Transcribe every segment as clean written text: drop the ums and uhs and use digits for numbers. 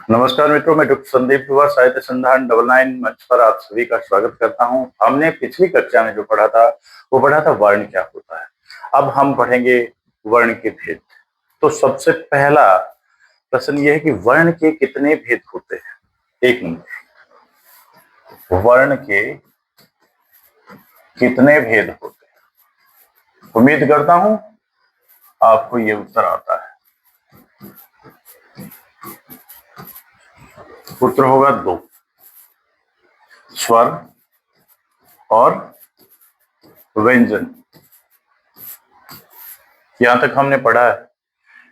नमस्कार मित्रों, मैं डॉक्टर संदीप युवा साहित्य संधान 99 मंच पर आप सभी का स्वागत करता हूं। हमने पिछली कक्षा में जो पढ़ा था वो पढ़ा था वर्ण क्या होता है। अब हम पढ़ेंगे वर्ण के भेद। तो सबसे पहला प्रश्न ये है कि वर्ण के कितने भेद होते हैं। एक मिनट, वर्ण के कितने भेद होते हैं। उम्मीद करता हूं आपको ये उत्तर आता है। उत्तर होगा 2, स्वर और व्यंजन। यहां तक हमने पढ़ा है,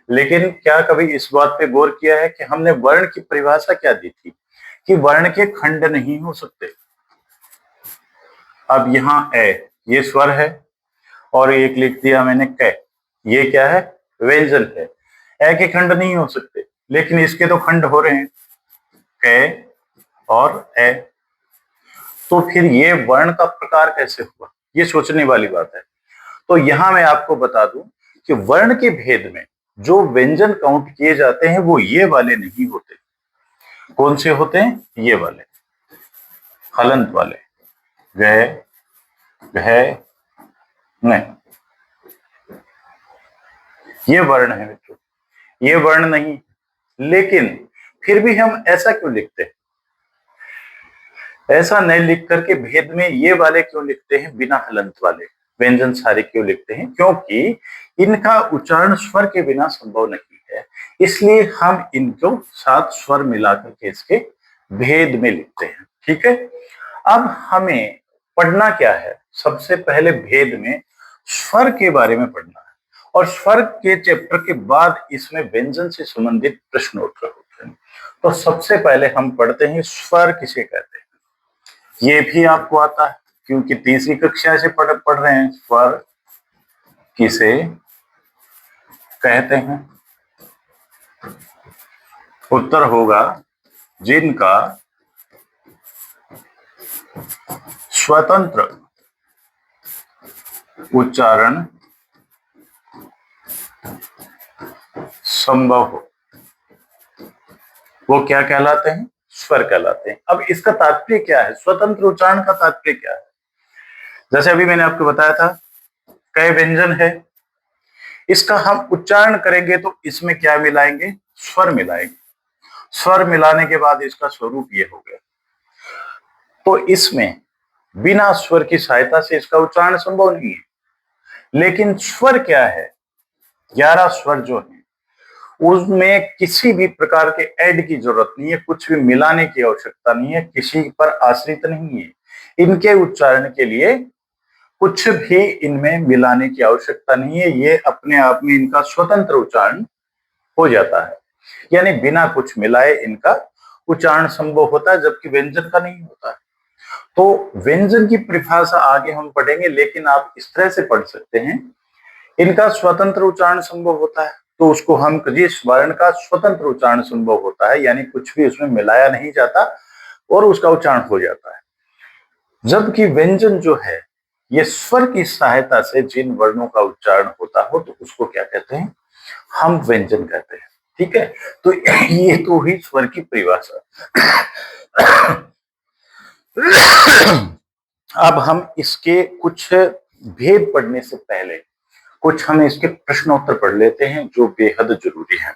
लेकिन क्या कभी इस बात पे गौर किया है कि हमने वर्ण की परिभाषा क्या दी थी कि वर्ण के खंड नहीं हो सकते। अब यहाँ ए ये स्वर है और एक लिख दिया मैंने क, ये क्या है, व्यंजन है। ए के खंड नहीं हो सकते, लेकिन इसके तो खंड हो रहे हैं, क और ए। तो फिर ये वर्ण का प्रकार कैसे हुआ, ये सोचने वाली बात है। तो यहां मैं आपको बता दूं कि वर्ण के भेद में जो व्यंजन काउंट किए जाते हैं वो ये वाले नहीं होते। कौन से होते हैं? ये वाले हलंत वाले, गए, घ, न। ये वर्ण है मित्रों, ये वर्ण नहीं। लेकिन फिर भी हम ऐसा क्यों लिखते हैं? ऐसा नहीं लिख करके भेद में ये वाले क्यों लिखते हैं, बिना हलंत वाले व्यंजन सारे क्यों लिखते हैं? क्योंकि इनका उच्चारण स्वर के बिना संभव नहीं है, इसलिए हम इनको साथ स्वर मिलाकर के इसके भेद में लिखते हैं। ठीक है, अब हमें पढ़ना क्या है? सबसे पहले भेद में स्वर के बारे में पढ़ना है, और स्वर के चैप्टर के बाद इसमें व्यंजन से संबंधित प्रश्नोत्तर होते हैं। तो सबसे पहले हम पढ़ते हैं स्वर किसे कहते हैं। ये भी आपको आता है क्योंकि तीसरी कक्षा से पढ़ रहे हैं। स्वर किसे कहते हैं? उत्तर होगा जिनका स्वतंत्र उच्चारण संभव हो, वो क्या कहलाते हैं? स्वर कहलाते हैं। अब इसका तात्पर्य क्या है? स्वतंत्र उच्चारण का तात्पर्य क्या है? जैसे अभी मैंने आपको बताया था, कई व्यंजन है, इसका हम उच्चारण करेंगे तो इसमें क्या मिलाएंगे? स्वर मिलाएंगे। स्वर मिलाने के बाद इसका स्वरूप ये हो गया। तो इसमें बिना स्वर की सहायता से इसका उच्चारण संभव नहीं है। लेकिन स्वर क्या है? 11 स्वर जो है उसमें किसी भी प्रकार के ऐड की जरूरत नहीं है, कुछ भी मिलाने की आवश्यकता नहीं है, किसी पर आश्रित नहीं है। इनके उच्चारण के लिए कुछ भी इनमें मिलाने की आवश्यकता नहीं है, ये अपने आप में इनका स्वतंत्र उच्चारण हो जाता है। यानी बिना कुछ मिलाए इनका उच्चारण संभव होता है, जबकि व्यंजन का नहीं होता है। तो व्यंजन की परिभाषा आगे हम पढ़ेंगे, लेकिन आप इस तरह से पढ़ सकते हैं, इनका स्वतंत्र उच्चारण संभव होता है तो उसको हम जिस वर्ण का स्वतंत्र उच्चारण संभव होता है, यानी कुछ भी उसमें मिलाया नहीं जाता और उसका उच्चारण हो जाता है। जबकि व्यंजन जो है ये स्वर की सहायता से जिन वर्णों का उच्चारण होता हो तो उसको क्या कहते हैं? हम व्यंजन कहते हैं। ठीक है, तो ये तो हुई स्वर की परिभाषा। अब हम इसके कुछ भेद पढ़ने से पहले कुछ हम इसके प्रश्नोत्तर पढ़ लेते हैं जो बेहद जरूरी है।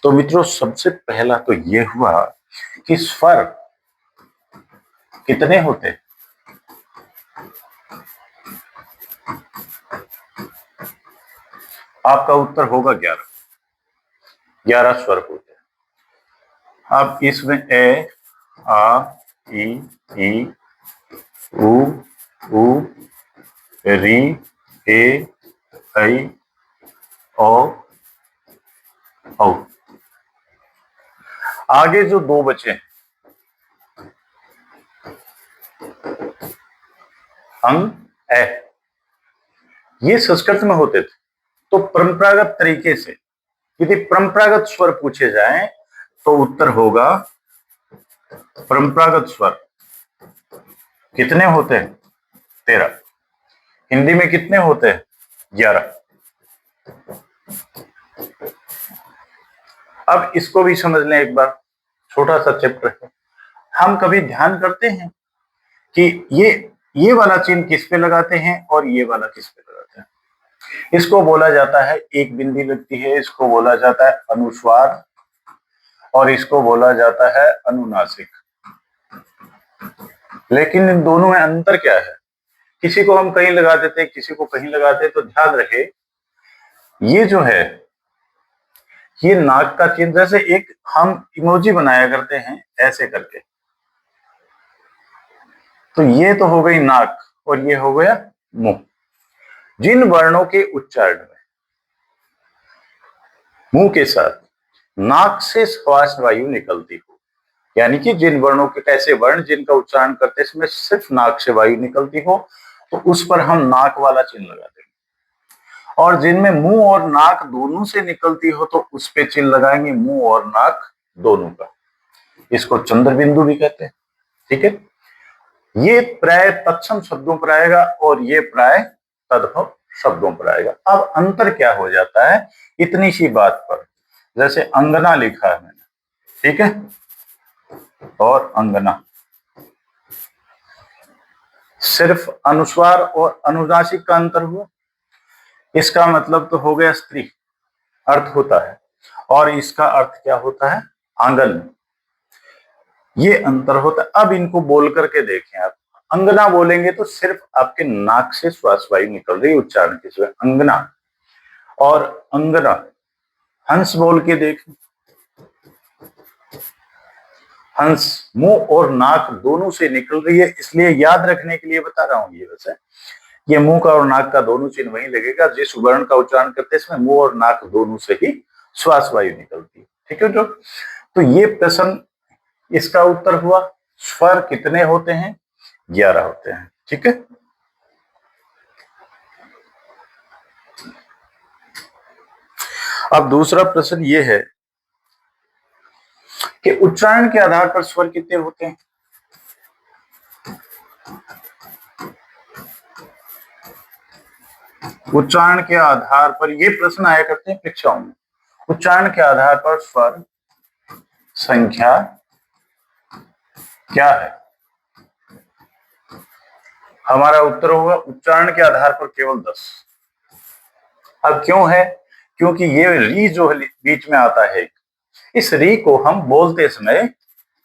तो मित्रों, सबसे पहला तो ये हुआ कि स्वर कितने होते हैं? आपका उत्तर होगा 11। 11 स्वर होते हैं। अब इसमें ए, आ, ई, उ, री, ए, ऐ, ओ, औ। आगे जो दो बचे हैं, अंग, ए, ये संस्कृत में होते थे। तो परंपरागत तरीके से यदि परंपरागत स्वर पूछे जाएं तो उत्तर होगा परंपरागत स्वर कितने होते हैं? 13। हिंदी में कितने होते हैं? 11। अब इसको भी समझ लें एक बार, छोटा सा चैप्टर है। हम कभी ध्यान करते हैं कि ये वाला चिन्ह किस पे लगाते हैं और ये वाला किस पे लगाते हैं? इसको बोला जाता है एक बिंदी लगती है, इसको बोला जाता है अनुस्वार और इसको बोला जाता है अनुनासिक। लेकिन इन दोनों में अंतर क्या है? किसी को हम कहीं लगा देते हैं, किसी को कहीं लगाते हैं। तो ध्यान रहे, ये जो है ये नाक का चिन्ह, जैसे एक हम इमोजी बनाया करते हैं ऐसे करके, तो ये तो हो गई नाक और ये हो गया मुंह। जिन वर्णों के उच्चारण में मुंह के साथ नाक से श्वास वायु निकलती हो, यानी कि जिन वर्णों के ऐसे वर्ण जिनका उच्चारण करते समय सिर्फ नाक से वायु निकलती हो, तो उस पर हम नाक वाला चिन्ह लगा देंगे। और जिनमें मुंह और नाक दोनों से निकलती हो तो उस पे चिन्ह लगाएंगे मुंह और नाक दोनों का। इसको चंद्र बिंदु भी कहते हैं। ठीक है, ये प्राय तत्सम शब्दों पर आएगा और ये प्राय तद्भव शब्दों पर आएगा। अब अंतर क्या हो जाता है इतनी सी बात पर, जैसे अंगना लिखा है मैंने, ठीक है, और अंगना, सिर्फ अनुस्वार और अनुनासिक का अंतर हुआ। इसका मतलब तो हो गया स्त्री अर्थ होता है, और इसका अर्थ क्या होता है? आंगन। ये अंतर होता है। अब इनको बोल करके देखें आप, अंगना बोलेंगे तो सिर्फ आपके नाक से श्वास वायु निकल रही, उच्चारण की अंगना। और अंगना, हंस बोल के देखें, हंस मुंह और नाक दोनों से निकल रही है, इसलिए याद रखने के लिए बता रहा हूं। ये वैसे ये मुंह का और नाक का दोनों चिन्ह वही लगेगा जिस वर्ण का उच्चारण करते इसमें मुंह और नाक दोनों से ही श्वास वायु निकलती है। ठीक है, तो ये प्रश्न इसका उत्तर हुआ। स्वर कितने होते हैं? 11 होते हैं। ठीक है, अब दूसरा प्रश्न ये है कि उच्चारण के आधार पर स्वर कितने होते हैं? उच्चारण के आधार पर ये प्रश्न आया करते हैं परीक्षाओं में। उच्चारण के आधार पर स्वर संख्या क्या है? हमारा उत्तर होगा उच्चारण के आधार पर केवल 10। अब क्यों है? क्योंकि ये री जो बीच में आता है, इस री को हम बोलते समय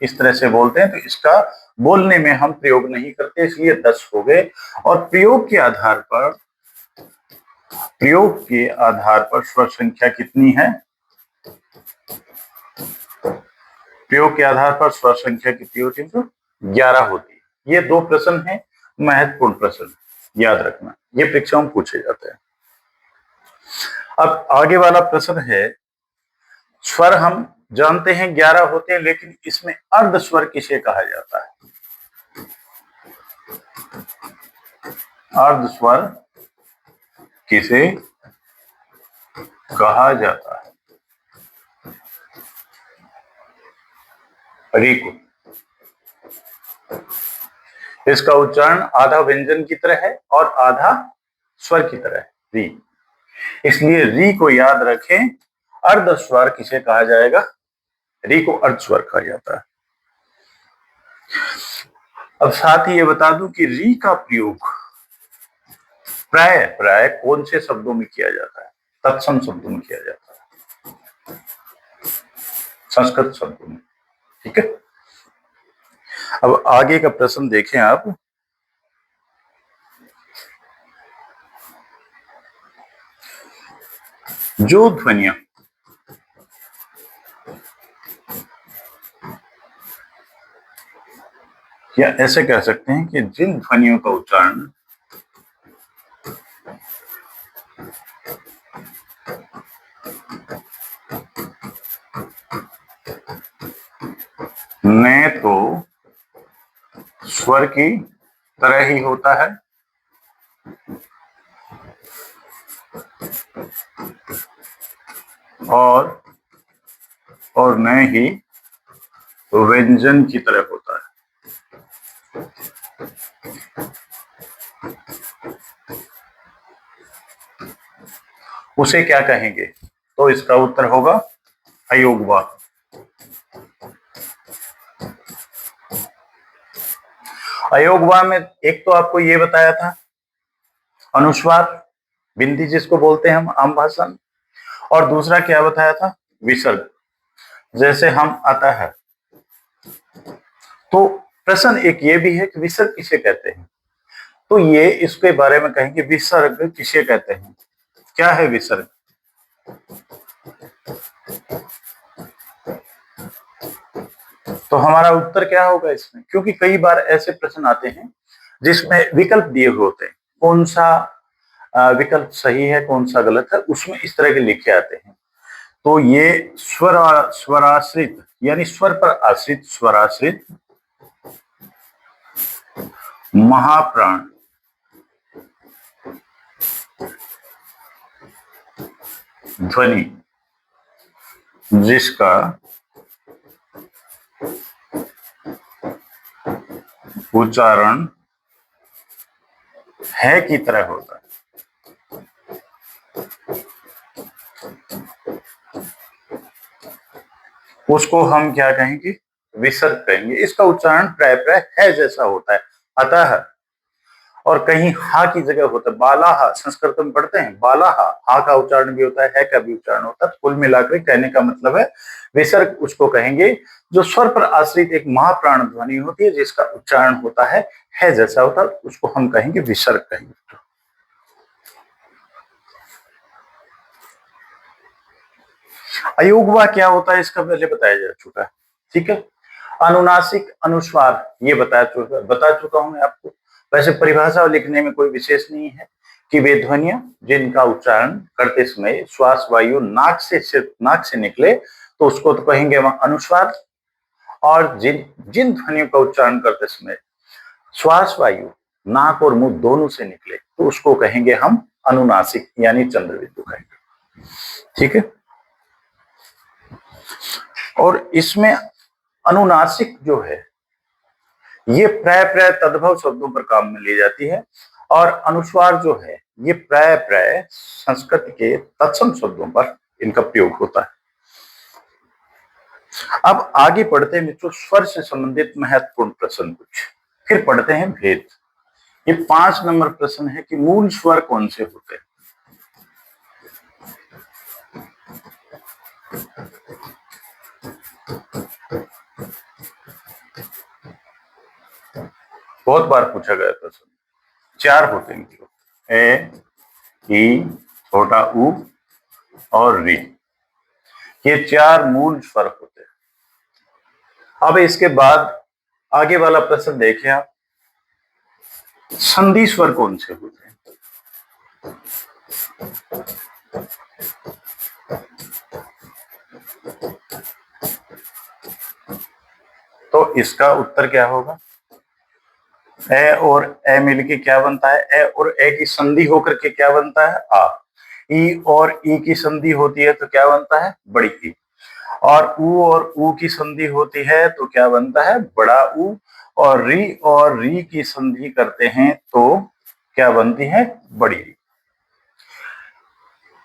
इस तरह से बोलते हैं, तो इसका बोलने में हम प्रयोग नहीं करते, इसलिए 10 हो गए। और प्रयोग के आधार पर स्वर संख्या कितनी है? प्रयोग के आधार पर स्वर संख्या कितनी होती है? तो 11 होती है। ये दो प्रश्न हैं, महत्वपूर्ण प्रश्न, याद रखना, ये परीक्षाओं में पूछे जाते हैं। अब आगे वाला प्रश्न है, स्वर हम जानते हैं 11 होते हैं, लेकिन इसमें अर्ध स्वर किसे कहा जाता है? अर्ध स्वर किसे कहा जाता है? री को। इसका उच्चारण आधा व्यंजन की तरह है और आधा स्वर की तरह है, री। इसलिए री को याद रखें, अर्ध स्वर किसे कहा जाएगा? री को अर्ध स्वर कहा जाता है। अब साथ ही ये बता दूं कि री का प्रयोग प्राय प्राय कौन से शब्दों में किया जाता है? तत्सम शब्दों में किया जाता है, संस्कृत शब्दों में। ठीक है, अब आगे का प्रश्न देखें आप। जो ध्वनियां या ऐसे कह सकते हैं कि जिन ध्वनियों का उच्चारण न तो स्वर की तरह ही होता है और न ही व्यंजन की तरह होता है, उसे क्या कहेंगे? तो इसका उत्तर होगा अयोगवा। अयोगवा में एक तो आपको ये बताया था अनुस्वार, बिंदी जिसको बोलते हैं हम आम भाषा में, और दूसरा क्या बताया था, विसर्ग। जैसे हम अतः, तो प्रश्न एक ये भी है कि विसर्ग किसे कहते हैं, तो ये इसके बारे में कहेंगे विसर्ग किसे कहते हैं, क्या है विसर्ग। तो हमारा उत्तर क्या होगा इसमें, क्योंकि कई बार ऐसे प्रश्न आते हैं जिसमें विकल्प दिए हुए होते हैं, कौन सा विकल्प सही है कौन सा गलत है, उसमें इस तरह के लिखे आते हैं। तो ये स्वराश्रित यानी स्वर पर आश्रित स्वराश्रित महाप्राण ध्वनि जिसका उच्चारण है की तरह होता है, उसको हम क्या कहेंगे, विसर्ग कहेंगे। इसका उच्चारण प्राय प्राय है जैसा होता है, अतः, और कहीं हा की जगह होता है बालाहा, संस्कृत में पढ़ते हैं बालाहा, हा का उच्चारण भी होता है का भी उच्चारण होता है। कुल मिलाकर कहने का मतलब है विसर्ग उसको कहेंगे जो स्वर पर आश्रित एक महाप्राण ध्वनि होती है जिसका उच्चारण होता है जैसा होता है, उसको हम कहेंगे विसर्ग कहेंगे। अयोगवा क्या होता है इसका पहले बताया जा चुका है, ठीक है। अनुनासिक अनुस्वार ये बता चुका हूं मैं आपको। वैसे परिभाषा लिखने में कोई विशेष नहीं है कि वे ध्वनियां जिनका उच्चारण करते समय श्वास वायु नाक से सिर्फ नाक से निकले तो उसको तो कहेंगे वहां अनुस्वार, और जिन जिन ध्वनियों का उच्चारण करते समय श्वास वायु नाक और मुंह दोनों से निकले तो उसको कहेंगे हम अनुनासिक यानी चंद्रबिंदु कहेंगे, ठीक है। और इसमें अनुनासिक जो है ये प्राय प्राय तद्भव शब्दों पर काम में ली जाती है, और अनुस्वार जो है ये प्राय प्राय संस्कृत के तत्सम शब्दों पर इनका प्रयोग होता है। अब आगे पढ़ते हैं मित्रों स्वर से संबंधित महत्वपूर्ण प्रश्न कुछ, फिर पढ़ते हैं भेद। ये 5 नंबर प्रश्न है कि मूल स्वर कौन से होते हैं। बहुत बार पूछा गया प्रश्न, 4 होते हैं मित्रों, ए ई छोटा ऊ और री, ये 4 मूल स्वर होते हैं। अब इसके बाद आगे वाला प्रश्न देखिए आप, संधि स्वर कौन से होते हैं। तो इसका उत्तर क्या होगा, ए और ए मिलके क्या बनता है, ए और ए की संधि होकर के क्या बनता है, आ। ई और ई की संधि होती है तो क्या बनता है, बड़ी ई। और ऊ की संधि होती है तो क्या बनता है, बड़ा ऊ। और री की संधि करते हैं तो क्या बनती है, बड़ी री।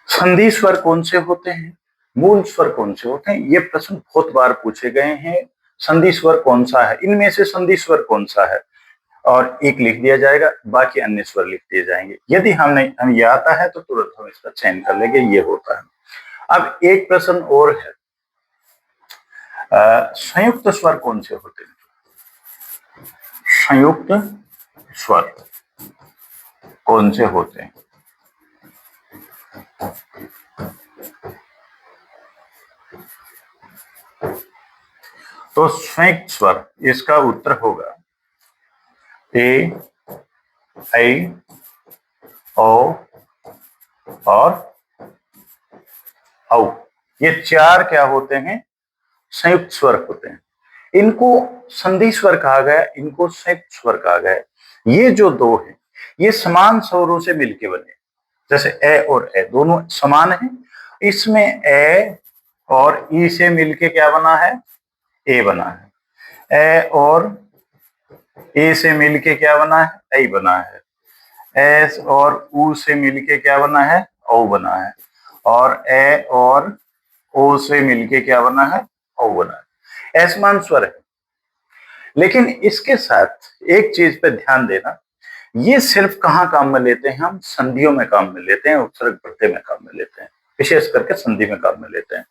संधि स्वर कौन से होते हैं, मूल स्वर कौन से होते हैं, ये प्रश्न बहुत बार पूछे गए हैं। संधि स्वर कौन सा है, इनमें से संधि स्वर कौन सा है, और एक लिख दिया जाएगा, बाकी अन्य स्वर लिख दिए जाएंगे। यदि हमें ये आता है तो तुरंत हम इसका चयन कर लेंगे, ये होता है। अब एक प्रश्न और है, संयुक्त स्वर कौन से होते हैं, संयुक्त स्वर कौन से होते हैं। तो संयुक्त स्वर इसका उत्तर होगा ए, आई, ओ और औ। ये 4 क्या होते हैं, संयुक्त स्वर होते हैं। इनको संधि स्वर कहा गया, इनको संयुक्त स्वर कहा गया। ये जो 2 हैं ये समान स्वरों से मिलके बने, जैसे ए और ए दोनों समान हैं, इसमें ए और ई से मिलके क्या बना है, ए बना है। ए और ए से मिलके क्या बना है, ऐ बना है। एस और ऊ से मिलके क्या बना है, औ बना है। और ए और ओ से मिलके क्या बना है, ओ बना है, असमान स्वर है। लेकिन इसके साथ एक चीज पे ध्यान देना, ये सिर्फ कहाँ काम में लेते हैं, हम संधियों में काम में लेते हैं, उपसर्ग प्रत्यय में काम में लेते हैं, विशेष करके संधि में काम में लेते हैं।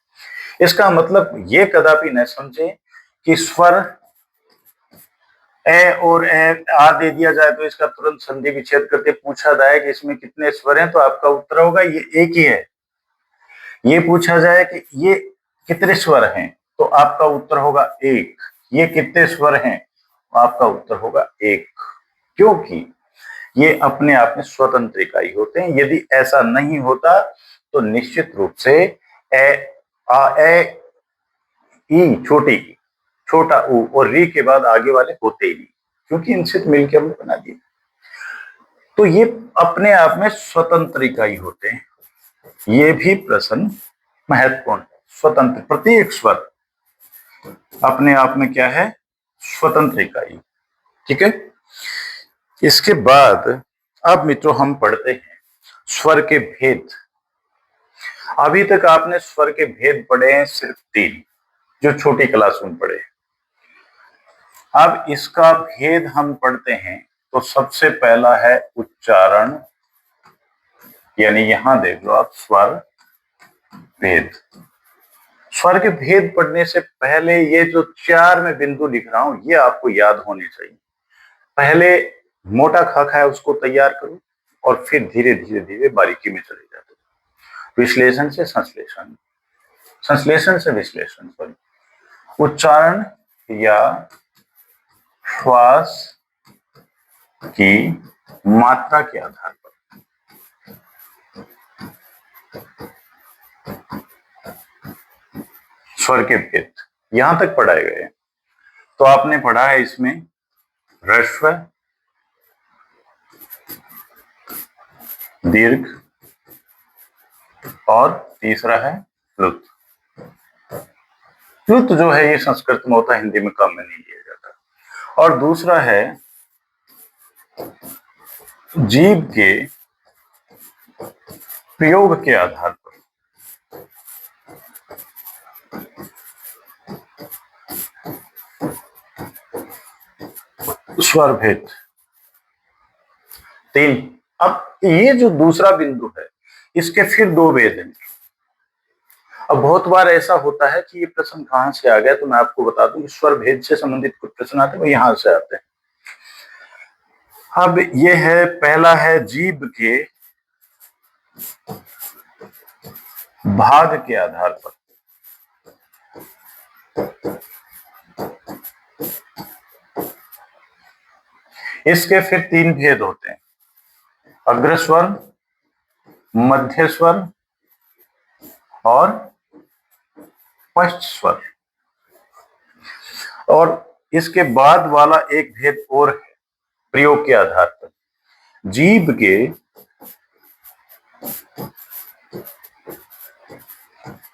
इसका मतलब ये कदापि न समझे कि स्वर ए और ए आ दे दिया जाए तो इसका तुरंत संधि विच्छेद करके पूछा जाए कि इसमें कितने स्वर हैं, तो आपका उत्तर होगा ये एक ही है। ये पूछा जाए कि ये कितने स्वर हैं, तो आपका उत्तर होगा एक। ये कितने स्वर हैं, आपका उत्तर होगा एक, क्योंकि ये अपने आप में स्वतंत्र इकाई होते हैं। यदि ऐसा नहीं होता तो निश्चित रूप से ए आ ए ई छोटी ई, छोटा ऊ और री के बाद आगे वाले होते ही नहीं, क्योंकि इनसे तो मिलकर हमने बना दिया। तो ये अपने आप में स्वतंत्र इकाई होते हैं। ये भी प्रश्न महत्वपूर्ण है। स्वतंत्र, प्रत्येक स्वर अपने आप में क्या है, स्वतंत्र इकाई। ठीक है। इसके बाद अब मित्रों हम पढ़ते हैं स्वर के भेद। अभी तक आपने स्वर के भेद पढ़े हैं सिर्फ 3, जो छोटी क्लास में पढ़े। अब इसका भेद हम पढ़ते हैं, तो सबसे पहला है उच्चारण, यानी यहां देख लो आप, स्वर भेद। स्वर के भेद पढ़ने से पहले ये जो 4 मैं बिंदु लिख रहा हूं, ये आपको याद होने चाहिए। पहले मोटा खाका है उसको तैयार करो, और फिर धीरे धीरे धीरे बारीकी में चले जाते हो। विश्लेषण से संश्लेषण, संश्लेषण से विश्लेषण। सॉरी, उच्चारण या श्वास की मात्रा के आधार पर स्वर के भेद यहां तक पढ़ाए गए। तो आपने पढ़ा है इसमें ह्रस्व, दीर्घ, और तीसरा है प्लुत। प्लुत जो है ये संस्कृत में होता है, हिंदी में काम में नहीं लिया जाता। और दूसरा है जीभ के प्रयोग के आधार पर स्वर भेद। 3। अब ये जो दूसरा बिंदु है, इसके फिर 2 भेद हैं। अब बहुत बार ऐसा होता है कि ये प्रश्न कहां से आ गया, तो मैं आपको बता दूं कि स्वर भेद से संबंधित कुछ प्रश्न आते हैं, वो यहां से आते हैं। अब ये है, पहला है जीभ के भाग के आधार पर। इसके फिर 3 भेद होते हैं, अग्रस्वर, मध्य स्वर और पश्च स्वर। और इसके बाद वाला एक भेद और है, प्रयोग के आधार पर। जीभ के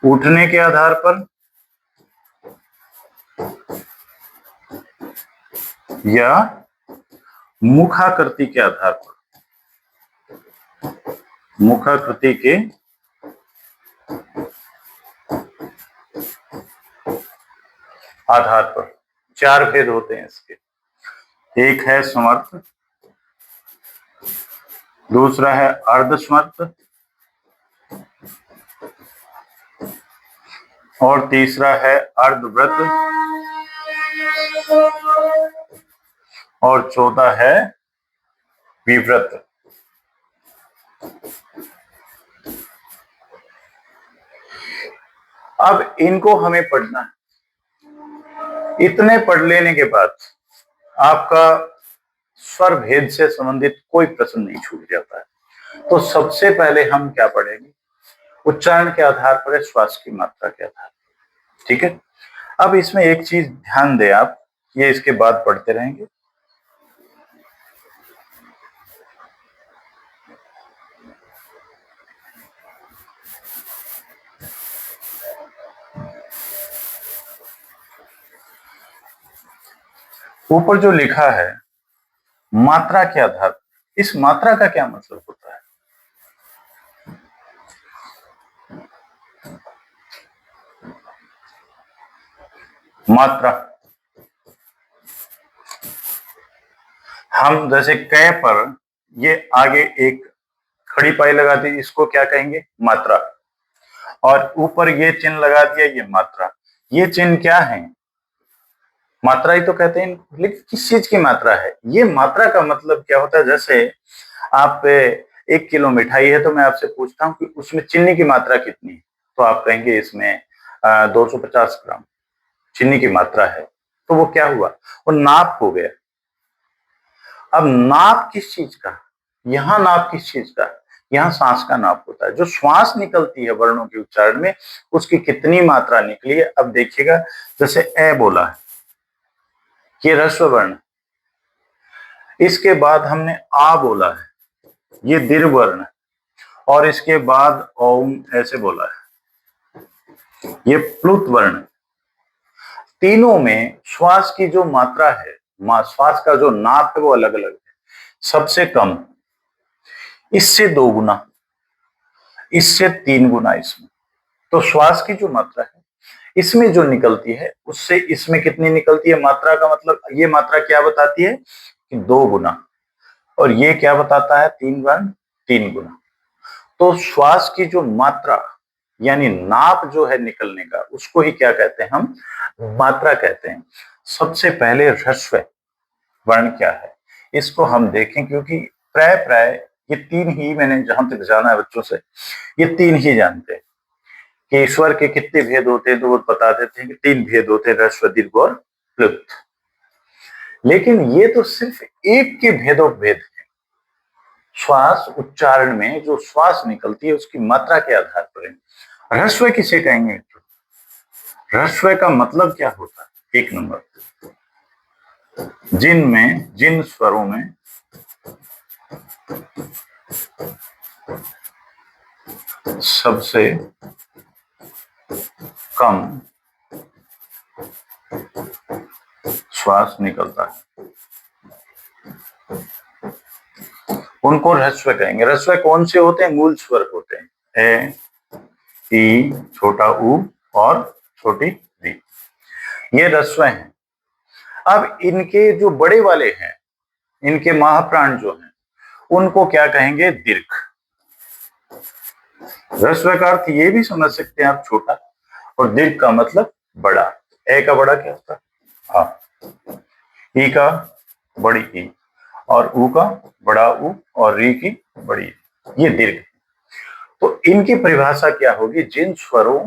उठने के आधार पर या मुखाकृति के आधार पर, मुखाकृति के आधार पर 4 भेद होते हैं इसके। एक है समर्थ, दूसरा है अर्धसमर्थ, और तीसरा है अर्धव्रत, और चौथा है विव्रत। अब इनको हमें पढ़ना है। इतने पढ़ लेने के बाद आपका स्वर भेद से संबंधित कोई प्रश्न नहीं छूट जाता है। तो सबसे पहले हम क्या पढ़ेंगे, उच्चारण के आधार पर, श्वास की मात्रा के आधार पर। ठीक है। अब इसमें एक चीज ध्यान दें आप, ये इसके बाद पढ़ते रहेंगे। ऊपर जो लिखा है मात्रा के आधार, इस मात्रा का क्या मतलब होता है? मात्रा। हम जैसे कै पर ये आगे एक खड़ी पाई लगा दी, इसको क्या कहेंगे? मात्रा। और ऊपर ये चिन्ह लगा दिया, ये मात्रा। ये चिन्ह क्या है? मात्रा ही तो कहते हैं। लेकिन किस चीज की मात्रा है? ये मात्रा का मतलब क्या होता है? जैसे आप 1 किलो मिठाई है तो मैं आपसे पूछता हूँ कि उसमें चीनी की मात्रा कितनी है, तो आप कहेंगे इसमें 250 ग्राम चीनी की मात्रा है। तो वो क्या हुआ? वो नाप हो गया। अब नाप किस चीज का? यहाँ नाप किस चीज का? यहाँ सांस का नाप होता है। जो श्वास निकलती है वर्णों के उच्चारण में, उसकी कितनी मात्रा निकली है। अब देखिएगा, जैसे ए बोला है, ये ह्रस्व वर्ण। इसके बाद हमने आ बोला है, ये दीर्घ वर्ण। और इसके बाद ओम ऐसे बोला है, ये प्लुत वर्ण। तीनों में श्वास की जो मात्रा है, श्वास का जो नाप है, वो अलग अलग है। सबसे कम इससे 2 गुना, इससे 3 गुना इसमें। तो श्वास की जो मात्रा है इसमें जो निकलती है, उससे इसमें कितनी निकलती है? मात्रा का मतलब ये मात्रा क्या बताती है कि 2 गुना, और ये क्या बताता है? 3 गुना। तो श्वास की जो मात्रा यानी नाप जो है निकलने का, उसको ही क्या कहते हैं? हम मात्रा कहते हैं। सबसे पहले ह्रस्व वर्ण क्या है, इसको हम देखें, क्योंकि प्राय प्राय ये 3 ही, मैंने जहां तक जाना है बच्चों से, ये 3 ही जानते हैं कि ईश्वर के कितने भेद होते हैं। तो वो बता देते हैं कि 3 भेद होते हैं, ह्रस्व, दीर्घ और प्लुत। लेकिन ये तो सिर्फ एक के भेदोपभेद है। श्वास उच्चारण में जो श्वास निकलती है उसकी मात्रा के आधार पर है। ह्रस्व किसे कहेंगे? ह्रस्व का मतलब क्या होता है? 1 नंबर, जिन स्वरों में सबसे कम श्वास निकलता है, उनको ह्रस्व कहेंगे। ह्रस्व कौन से होते हैं? मूल स्वर होते हैं, ए, ई, छोटा ऊ और छोटी री, ये ह्रस्व हैं। अब इनके जो बड़े वाले हैं, इनके महाप्राण जो हैं, उनको क्या कहेंगे? दीर्घ। ह्रस्व का अर्थ ये भी समझ सकते हैं आप, छोटा, और दीर्घ का मतलब बड़ा। ए का बड़ा क्या होता है? आ। ई का बड़ी ई, और ऊ का बड़ा ऊ, और री की बड़ी, ये दीर्घ। तो इनकी परिभाषा क्या होगी? जिन स्वरों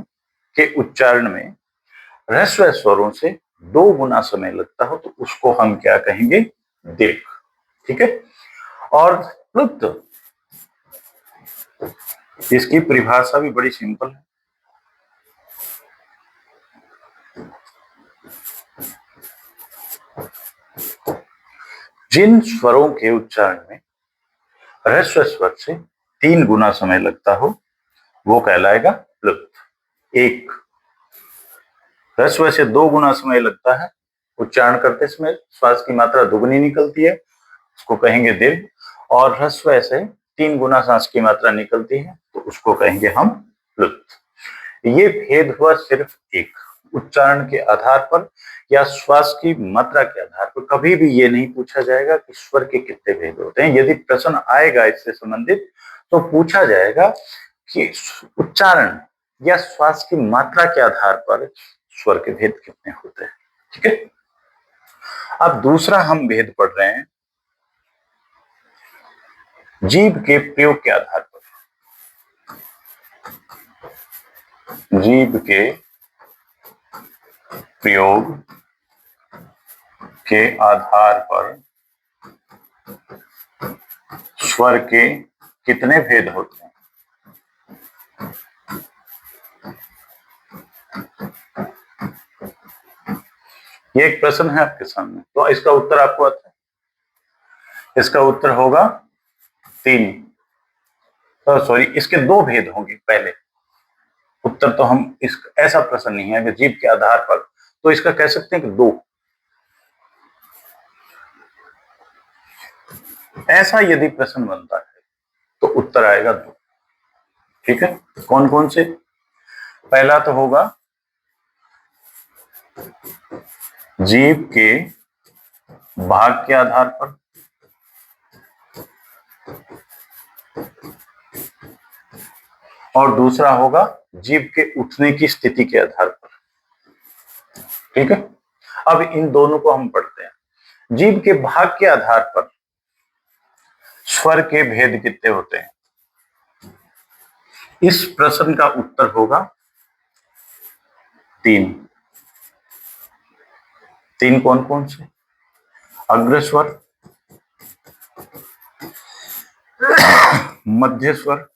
के उच्चारण में ह्रस्व स्वरों से 2 गुना समय लगता हो, तो उसको हम क्या कहेंगे? दीर्घ। ठीक है। और प्लुत, इसकी परिभाषा भी बड़ी सिंपल है। जिन स्वरों के उच्चारण में ह्रस्व स्वर से 3 गुना समय लगता हो, वो कहलाएगा प्लुत। एक ह्रस्व से 2 गुना समय लगता है, उच्चारण करते समय श्वास की मात्रा दुगनी निकलती है, उसको कहेंगे दीर्घ। और ह्रस्व से 3 गुना सांस की मात्रा निकलती है, तो उसको कहेंगे हम प्लुत। ये भेद हुआ सिर्फ एक, उच्चारण के आधार पर या श्वास की मात्रा के आधार पर। कभी भी ये नहीं पूछा जाएगा कि स्वर के कितने भेद होते हैं। यदि प्रश्न आएगा इससे संबंधित, तो पूछा जाएगा कि उच्चारण या श्वास की मात्रा के आधार पर स्वर के भेद कितने होते हैं। ठीक है। अब दूसरा हम भेद पढ़ रहे हैं जीभ के प्रयोग के आधार पर। जीभ के प्रयोग के आधार पर स्वर के कितने भेद होते हैं? ये एक प्रश्न है आपके सामने, तो इसका उत्तर आपको आता है? इसका उत्तर होगा 3। सॉरी, इसके 2 भेद होंगे। पहले उत्तर तो हम इस ऐसा प्रश्न नहीं है कि जीभ के आधार पर, तो इसका कह सकते हैं कि 2। ऐसा यदि प्रश्न बनता है तो उत्तर आएगा 2। ठीक है। कौन कौन से? पहला तो होगा जीभ के भाग के आधार पर और दूसरा होगा जीभ के उठने की स्थिति के आधार पर। ठीक है, अब इन दोनों को हम पढ़ते हैं। जीभ के भाग के आधार पर स्वर के भेद कितने होते हैं? इस प्रश्न का उत्तर होगा 3। 3 कौन कौन से? अग्रस्वर, मध्य स्वर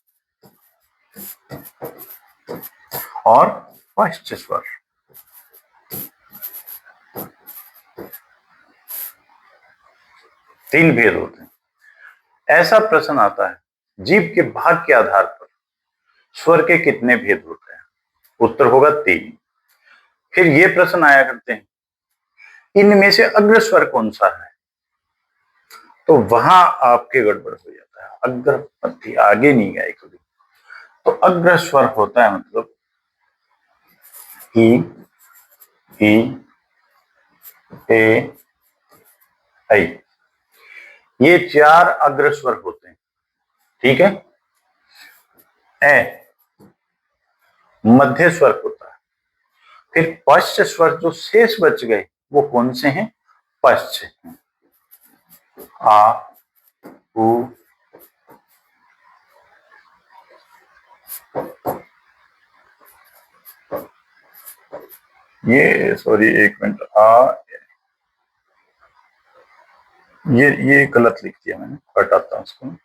और पश्च स्वर। तीन भेद होते हैं। ऐसा प्रश्न आता है, जीभ के भाग के आधार पर स्वर के कितने भेद होते हैं? उत्तर होगा 3। फिर ये प्रश्न आया करते हैं, इनमें से अग्र स्वर कौन सा है? तो वहां आपके गड़बड़ हो जाता है। अग्र मध्य आगे नहीं गए कभी। तो अग्र स्वर होता है मतलब ई, ए, ऐ। ये 4 अग्र स्वर होते हैं। ठीक है, ए मध्य स्वर होता है। फिर पश्च स्वर जो शेष बच गए वो कौन से हैं? पश्च, आ, उ, ये सॉरी एक मिनट, ये गलत लिख दिया मैंने, हटाता हूं उसको।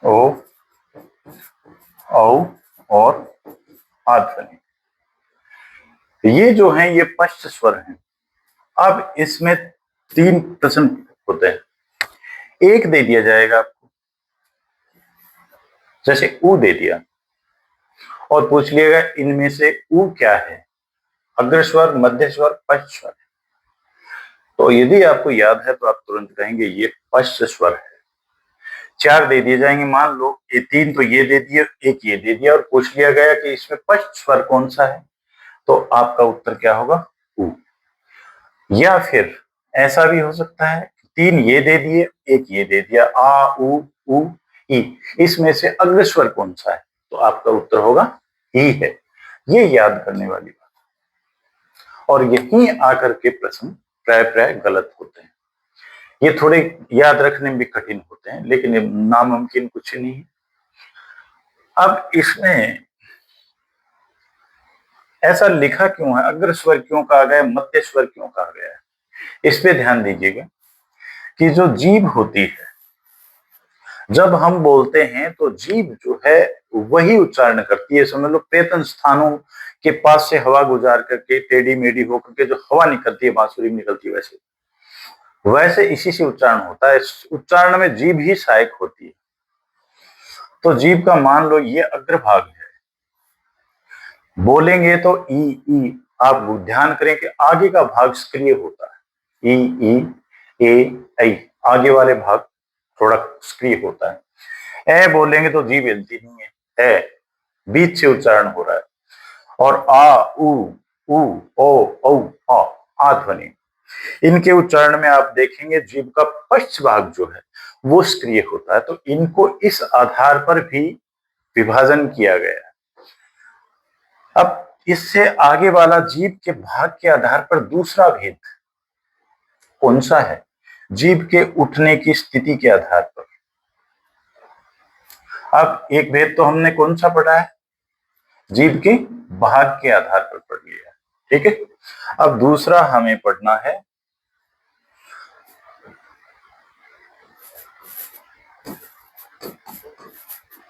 ओ, औ और आ ध्वनि, ये जो हैं ये पश्च स्वर हैं। अब इसमें 3 प्रश्न होते हैं। एक दे दिया जाएगा आपको, जैसे ऊ दे दिया और पूछ लिएगा इनमें से ऊ क्या है? अग्र स्वर, मध्य स्वर, पश्च स्वर। तो यदि आपको याद है तो आप तुरंत कहेंगे ये पश्च स्वर है। 4 दे दिए जाएंगे, मान लो ये 3 तो ये दे दिया, एक ये दे दिया और पूछ लिया गया कि इसमें पश्च स्वर कौन सा है, तो आपका उत्तर क्या होगा? ऊ। या फिर ऐसा भी हो सकता है 3 ये दे दिए, एक ये दे दिया, आ, उ, ई। इसमें से अग्र स्वर कौन सा है? तो आपका उत्तर होगा ई है। ये याद करने वाली बात है। और यहीं आकर के प्रश्न प्राय गलत होते हैं। ये थोड़े याद रखने में भी कठिन होते हैं, लेकिन नामुमकिन कुछ नहीं है। अब इसमें ऐसा लिखा क्यों है? अग्र स्वर क्यों कहा गया, मध्य स्वर क्यों कहा गया है? इस पे ध्यान दीजिएगा कि जो जीभ होती है, जब हम बोलते हैं तो जीभ जो है वही उच्चारण करती है। समझ लो पेतन स्थानों के पास से हवा गुजार करके टेढ़ी मेढ़ी होकर के जो हवा निकलती है, बांसुरी में निकलती है, वैसे इसी से उच्चारण होता है। उच्चारण में जीभ ही सहायक होती है। तो जीभ का मान लो ये अग्रभाग है, बोलेंगे तो ई। आप ध्यान करें कि आगे का भाग सक्रिय होता है। ई, ए, ऐ, आगे वाले भाग थोड़ा सक्रिय होता है। ए बोलेंगे तो जीभ हिलती नहीं है, ए बीच से उच्चारण हो रहा है। और आ, उ, ओ, औ, आ ध्वनि, इनके उच्चारण में आप देखेंगे जीभ का पश्च भाग जो है वो सक्रिय होता है। तो इनको इस आधार पर भी विभाजन किया गया है। अब इससे आगे वाला जीभ के भाग के आधार पर दूसरा भेद कौन सा है? जीभ के उठने की स्थिति के आधार पर। अब एक भेद तो हमने कौन सा पढ़ा है? जीभ के भाग के आधार पर पढ़ लिया। ठीक है, अब दूसरा हमें पढ़ना है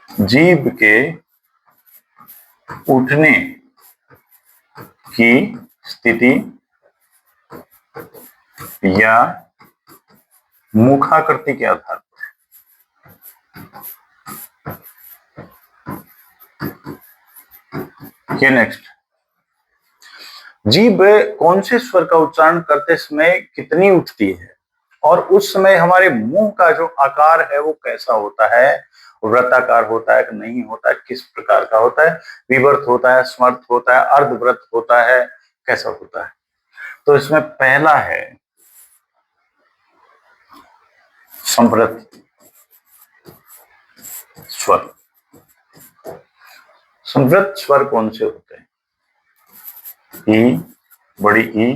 जीभ के उठने की स्थिति या मुखाकृति के आधार पर। ये नेक्स्ट, जीभ कौन से स्वर का उच्चारण करते समय कितनी उठती है और उस समय हमारे मुंह का जो आकार है वो कैसा होता है, वृत्ताकार होता है कि नहीं होता है, किस प्रकार का होता है, विवर्त होता है, स्मर्त होता है, अर्धवृत्त होता है, कैसा होता है। तो इसमें पहला है संवृत्त स्वर। संवृत्त स्वर कौन से होते हैं? ई, बड़ी ई,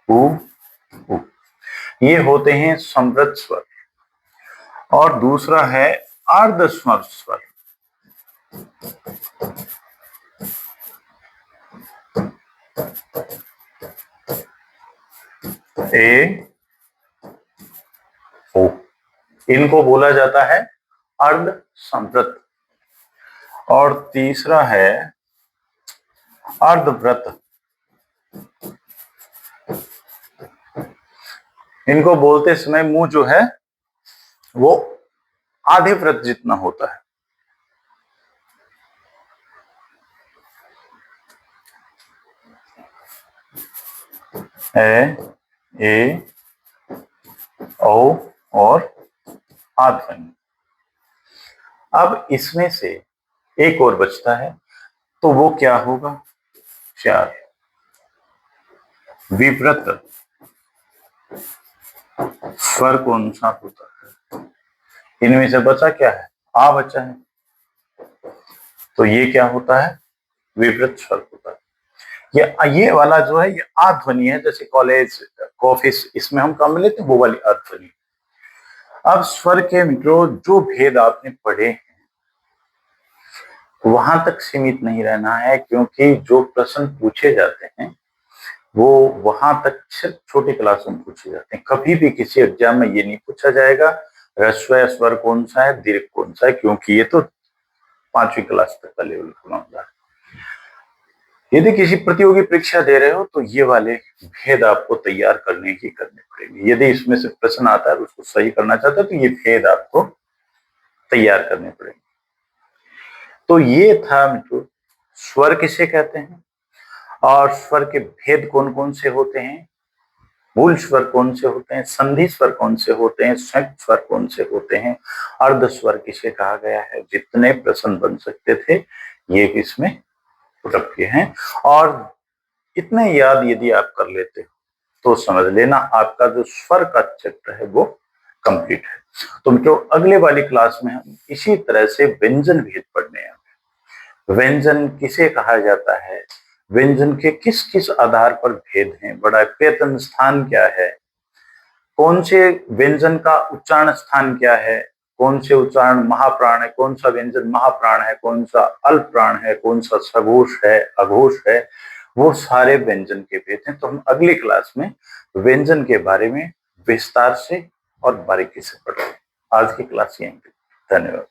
उ, उ, ये होते हैं संवृत्त स्वर। और दूसरा है अर्धस्वर स्वर। ए, ओ, इनको बोला जाता है अर्ध संवृत्त। और तीसरा है अर्धवृत्त। इनको बोलते समय मुंह जो है वो आधे वृत्त जितना होता है। ए, ए, ओ और आ ध्वनि। अब इसमें से एक और बचता है, तो वो क्या होगा? 4 विवृत स्वर कौन सा होता है? इनमें से बचा क्या है? आ बचा है, तो ये क्या होता है? विवृत स्वर होता है। ये वाला जो है ये आ ध्वनि है, जैसे कॉलेज, ऑफिस, इसमें हम काम में लेते हैं वो वाली आ ध्वनि। अब स्वर के मित्रों जो भेद आपने पढ़े हैं वहां तक सीमित नहीं रहना है, क्योंकि जो प्रश्न पूछे जाते हैं वो वहां तक सिर्फ छोटी क्लासों में पूछे जाते हैं। कभी भी किसी एग्जाम में ये नहीं पूछा जाएगा ह्रस्व स्वर कौन सा है, दीर्घ कौन सा है, क्योंकि ये तो 5वीं क्लास तक का लेवल का मामला है। यदि किसी प्रतियोगी परीक्षा दे रहे हो तो ये वाले भेद आपको तैयार करने ही करने पड़ेंगे। यदि इसमें से प्रश्न आता है उसको सही करना चाहते हो तो ये भेद आपको तैयार करने पड़ेंगे। तो ये था मित्रों स्वर किसे कहते हैं और स्वर के भेद कौन कौन से होते हैं, मूल स्वर कौन से होते हैं, संधि स्वर कौन से होते हैं, संयुक्त स्वर कौन से होते हैं, अर्ध स्वर किसे कहा गया है। जितने प्रश्न बन सकते थे ये इसमें पुटअप किए हैं। और इतने याद यदि आप कर लेते हो तो समझ लेना आपका जो स्वर का चैप्टर है वो कंप्लीट है। तो मित्रों अगले वाली क्लास में हम इसी तरह से व्यंजन भेद पढ़ने हैं। व्यंजन किसे कहा जाता है, व्यंजन के किस किस आधार पर भेद हैं, बड़ा प्रयत्न स्थान क्या है, कौन से व्यंजन का उच्चारण स्थान क्या है, कौन से उच्चारण महाप्राण है, कौन सा व्यंजन महाप्राण है, कौन सा अल्प प्राण है, कौन सा सघोष है, अघोष है, वो सारे व्यंजन के भेद हैं। तो हम अगली क्लास में व्यंजन के बारे में विस्तार से और बारीकी से पढ़ेंगे। आज की क्लास यहीं पे। धन्यवाद।